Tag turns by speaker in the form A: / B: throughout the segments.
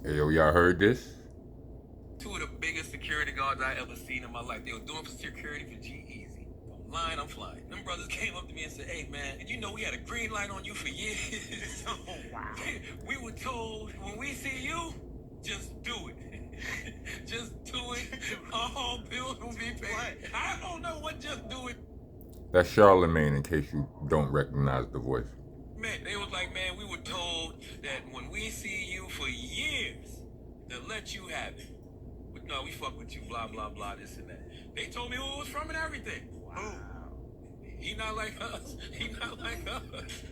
A: Hey, yo, y'all heard this?
B: Two of the biggest security guards I ever seen in my life. They were doing for security for G-Eazy. I'm lying, I'm flying. Them brothers came up to me and said, hey, man, did you know we had a green light on you for years? Oh, wow. We were told, when we see you, just do it. Just do it. All bills will be paid. I don't know what just do it.
A: That's Charlemagne, in case you don't recognize the voice.
B: Man, they was like, man, we were told that when we see you for years, they'll let you have it. But no, we fuck with you, blah, blah, blah, this and that. They told me who it was from and everything. Wow. He not like us. He not like us.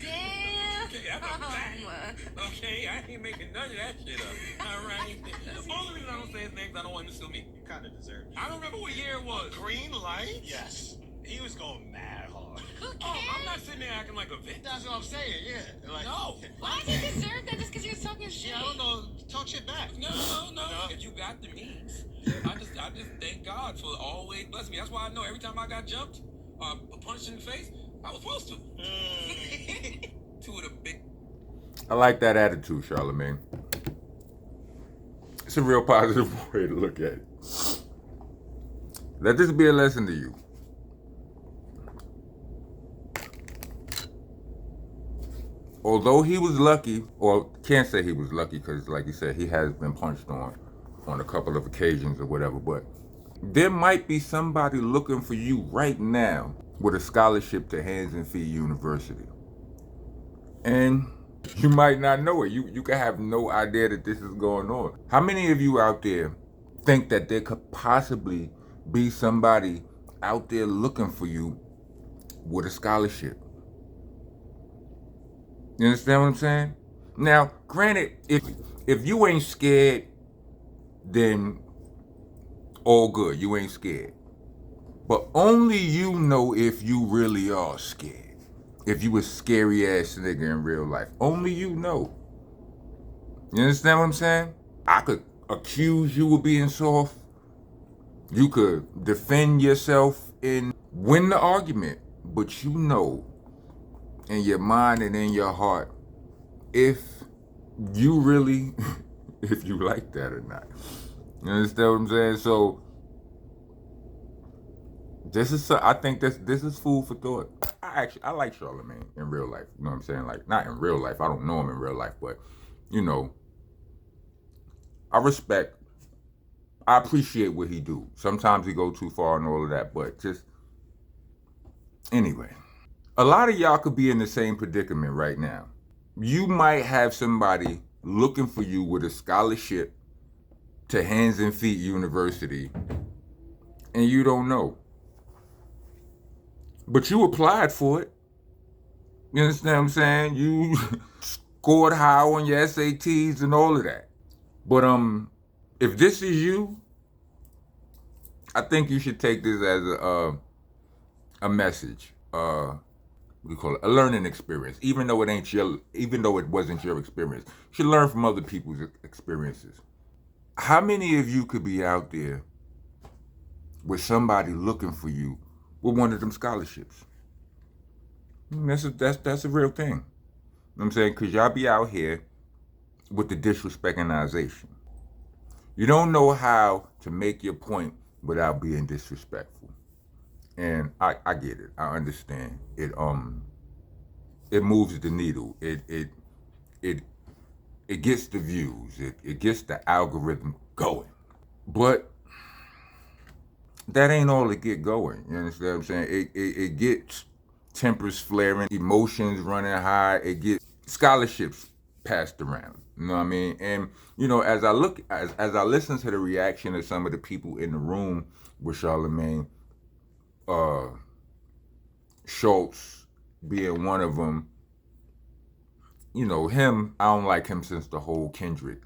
C: Damn.
B: Okay, that's a fact. Okay, I ain't making none of that shit up. All right. The only reason I don't say his name is I don't want him to sue me.
D: You kind of deserve it.
B: I don't remember what year it was.
D: Green light? Yes. He was going mad hard.
B: Oh, I'm not sitting there acting like a victim.
D: That's what I'm saying, yeah. Like,
B: no.
C: Why does he deserve that just because he was talking shit?
D: Yeah, I don't know. Talk shit back.
B: No. If you got the means, I just thank God for always blessing me. That's why I know every time I got jumped, punched in the face, I was supposed to. Two of the big.
A: I like that attitude, Charlemagne. It's a real positive way to look at it. Let this be a lesson to you. Although he was lucky, or can't say he was lucky because, like you said, he has been punched on a couple of occasions or whatever, but there might be somebody looking for you right now with a scholarship to Hands and Feet University. And you might not know it. You can have no idea that this is going on. How many of you out there think that there could possibly be somebody out there looking for you with a scholarship? You understand what I'm saying? Now, granted, if you ain't scared, then all good. You ain't scared. But only you know if you really are scared. If you a scary ass nigga in real life. Only you know. You understand what I'm saying? I could accuse you of being soft. You could defend yourself and win the argument. But you know in your mind and in your heart if you really, if you like that or not. You understand what I'm saying? So I think this is food for thought. I like Charlemagne in real life. You know what I'm saying? Like, not in real life. I don't know him in real life, but you know, I appreciate what he do. Sometimes he go too far and all of that, but just anyway. A lot of y'all could be in the same predicament right now. You might have somebody looking for you with a scholarship to Hands and Feet University, and you don't know. But you applied for it. You understand what I'm saying? You scored high on your SATs and all of that. But if this is you, I think you should take this as a message. We call it a learning experience. Even though it wasn't your experience, you should learn from other people's experiences. How many of you could be out there with somebody looking for you with one of them scholarships? That's a real thing. You know what I'm saying? Because y'all be out here with the disrespectinization. You don't know how to make your point without being disrespectful. And I get it. I understand. It moves the needle. It gets the views. It gets the algorithm going. But that ain't all it get going. You understand what I'm saying? It gets tempers flaring, emotions running high. It gets scholarships passed around. You know what I mean? And you know, as I listen to the reaction of some of the people in the room with Charlemagne, Schultz being one of them, you know, him, I don't like him since the whole Kendrick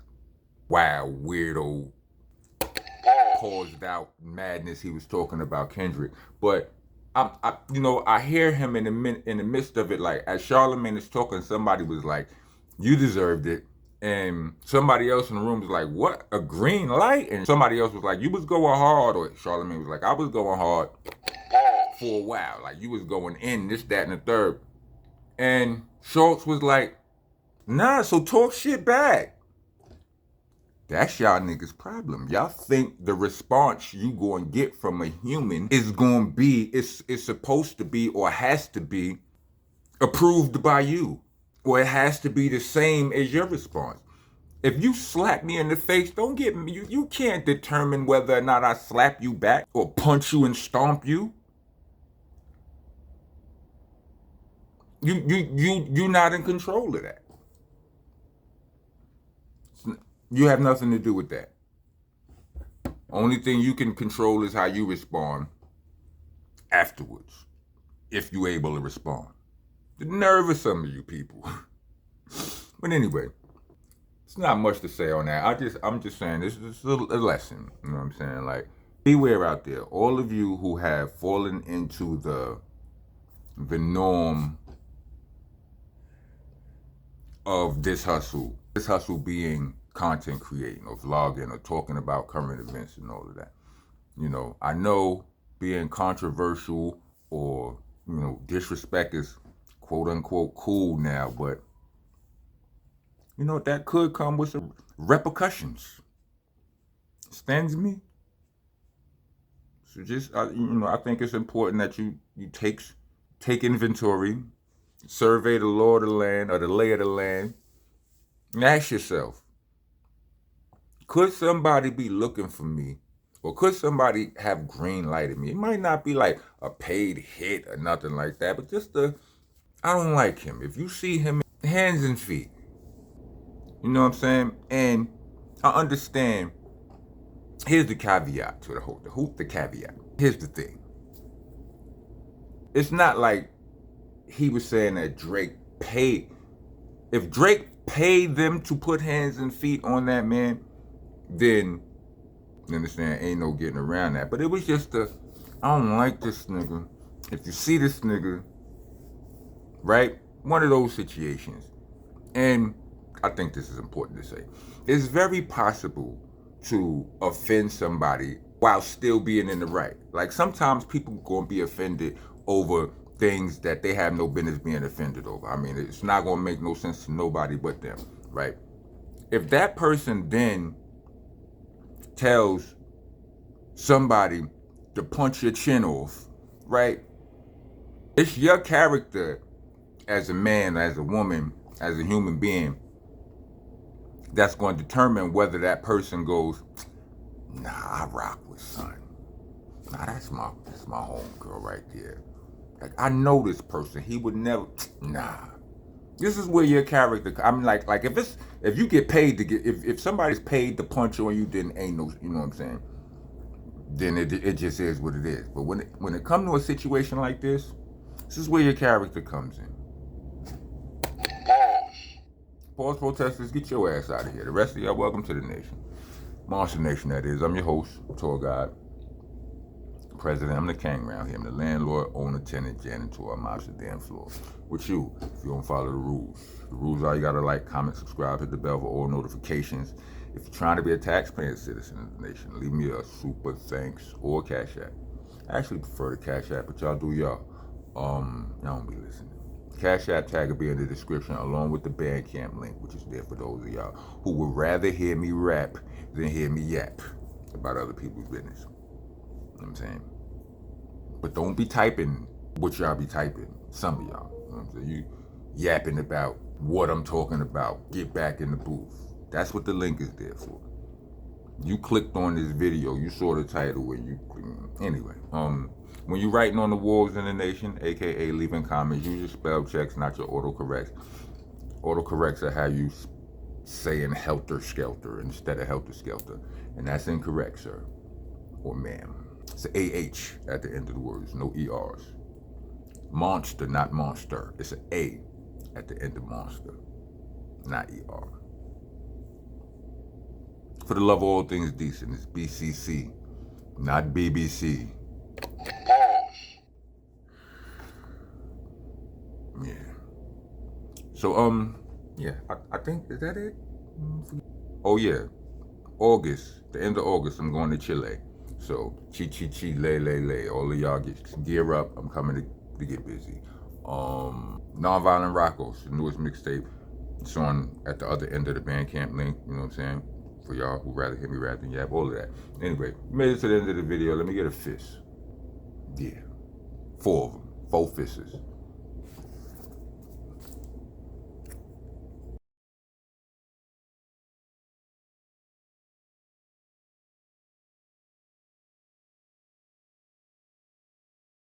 A: wild, weirdo, caused out madness he was talking about Kendrick. But I hear him in the midst of it, like as Charlemagne is talking, somebody was like, "You deserved it," and somebody else in the room was like, "What? A green light?" And somebody else was like, "You was going hard," or Charlemagne was like, "I was going hard for a while, like you was going in this, that, and the third." And Schultz was like, "Nah, so talk shit back." That's y'all niggas' problem. Y'all think the response you gonna get from a human is gonna be, it's supposed to be or has to be approved by you. Or it has to be the same as your response. If you slap me in the face, don't get me. You can't determine whether or not I slap you back or punch you and stomp you. You're not in control of that. You have nothing to do with that. Only thing you can control is how you respond afterwards, if you're able to respond. The nerve of some of you people. But anyway, it's not much to say on that. I'm just saying this is a lesson. You know what I'm saying? Like, beware out there. All of you who have fallen into the norm of this hustle being content creating or vlogging or talking about current events and all of that. You know, I know being controversial or, you know, disrespect is quote unquote cool now, but you know, that could come with some repercussions. Stands me? So just, you know, I think it's important that you take inventory, survey the law of the land or the lay of the land, and ask yourself, could somebody be looking for me? Or could somebody have green lighted me? It might not be like a paid hit or nothing like that, but just I don't like him. If you see him, hands and feet. You know what I'm saying? And I understand. Here's the caveat to the caveat. Here's the thing. It's not like he was saying that Drake paid. If Drake paid them to put hands and feet on that man, then, you understand, ain't no getting around that. But it was just I don't like this nigga. If you see this nigga, right? One of those situations. And I think this is important to say. It's very possible to offend somebody while still being in the right. Like, sometimes people gonna be offended over things that they have no business being offended over. I mean, it's not gonna make no sense to nobody but them, right? If that person then tells somebody to punch your chin off, right? It's your character as a man, as a woman, as a human being that's going to determine whether that person goes, nah, I rock with son. Nah, that's my homegirl right there. Like, I know this person. He would never, nah. This is where your character, I mean, like if you get paid to get, if somebody's paid to punch on you, then ain't no, you know what I'm saying? Then it just is what it is. But when it comes to a situation like this is where your character comes in. Pause protesters, get your ass out of here. The rest of y'all, welcome to the nation. Monster Nation, that is. I'm your host, tour guide, president. I'm the king around here. I'm the landlord, owner, tenant, janitor. I'm out the damn floor. With you, if you don't follow the rules. The rules are you gotta like, comment, subscribe, hit the bell for all notifications. If you're trying to be a taxpaying citizen of the nation, leave me a super thanks or Cash App. I actually prefer the Cash App, but y'all do y'all. Y'all don't be listening. Cash App tag will be in the description along with the Bandcamp link, which is there for those of y'all who would rather hear me rap than hear me yap about other people's business. You know what I'm saying? But don't be typing what y'all be typing. Some of y'all. You know what I'm saying? You yapping about what I'm talking about. Get back in the booth. That's what the link is there for. You clicked on this video, you saw the title, and you, anyway, when you're writing on the walls in the nation, aka leaving comments, use your spell checks, not your autocorrects. Autocorrects are how you say in helter skelter instead of helter skelter, and that's incorrect, sir or ma'am. It's an AH at the end of the words, no ERs. Monster, not monster. It's an A at the end of monster, not ER. For the love of all things decent, it's BCC, not BBC. Yeah. So, yeah, I think, is that it? Oh, yeah. August, the end of August, I'm going to Chile. So, chi, lay. All of y'all gear up. I'm coming to get busy. Nonviolent Rockos, the newest mixtape. It's on at the other end of the Bandcamp link, you know what I'm saying? For y'all who rather hear me rap than yap, all of that. Anyway, made it to the end of the video. Let me get a fist. Yeah. 4 of them. 4 fists.